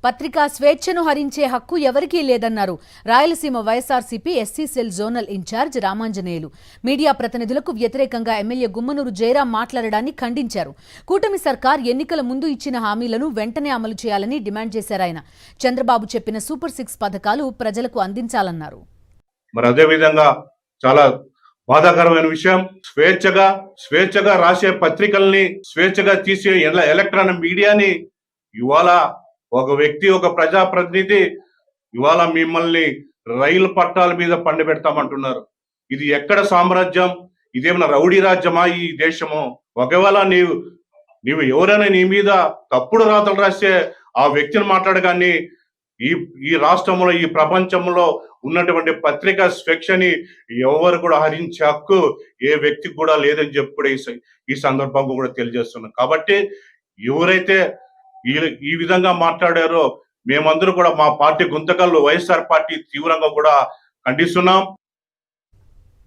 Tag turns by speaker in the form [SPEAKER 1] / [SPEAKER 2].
[SPEAKER 1] పత్రికా స్వేచ్ఛను హరించే హక్కు ఎవరికీ లేదన్నారు Rayalaseema YSRCP SC cell zonal incharge Ramanjaneyulu. Media ప్రతినిధులకు వ్యతిరేకంగా ఎమ్మెల్యే గుమ్మనూరు జయరాం మాట్లాడడాన్ని ఖండించారు. కూటమి సర్కార్ ఎన్నికల ముందు ఇచ్చిన హామీలను వెంటనే అమలు చేయాలని డిమాండ్ చేశారాయన. చంద్రబాబు చెప్పిన సూపర్ 6 పథకాలు ప్రజలకు అందించాలన్నారు.
[SPEAKER 2] మరి అదే విధంగా చాలా బాధాకరమైన విషయం, స్వేచ్ఛగా రాసే పత్రికల్ని, స్వేచ్ఛగా తీసే ఎలక్ట్రానిక్ మీడియాని ఇవాళ ఒక వ్యక్తి, ఒక ప్రజాప్రతినిధి ఇవాళ మిమ్మల్ని రైలు పట్టాల మీద పండబెడతామంటున్నారు. ఇది ఎక్కడ సామ్రాజ్యం? ఇదేమన్నా రౌడీ రాజ్యమా ఈ దేశము? ఒకవేళ నీవు ఎవరైనా నీ మీద తప్పుడు రాతలు రాస్తే ఆ వ్యక్తిని మాట్లాడగానే ఈ రాష్ట్రంలో, ఈ ప్రపంచంలో ఉన్నటువంటి పత్రికా స్వేచ్ఛని ఎవరు కూడా హరించే హక్కు ఏ వ్యక్తికి కూడా లేదని చెప్పి కూడా ఈ సందర్భంగా కూడా తెలియజేస్తున్నాం. కాబట్టి ఎవరైతే ఈ విధంగా మాట్లాడారో మేమందరూ కూడా మా పార్టీ గుంతకల్లు వైఎస్ఆర్ పార్టీ తీవ్రంగా కూడా ఖండిస్తున్నాం.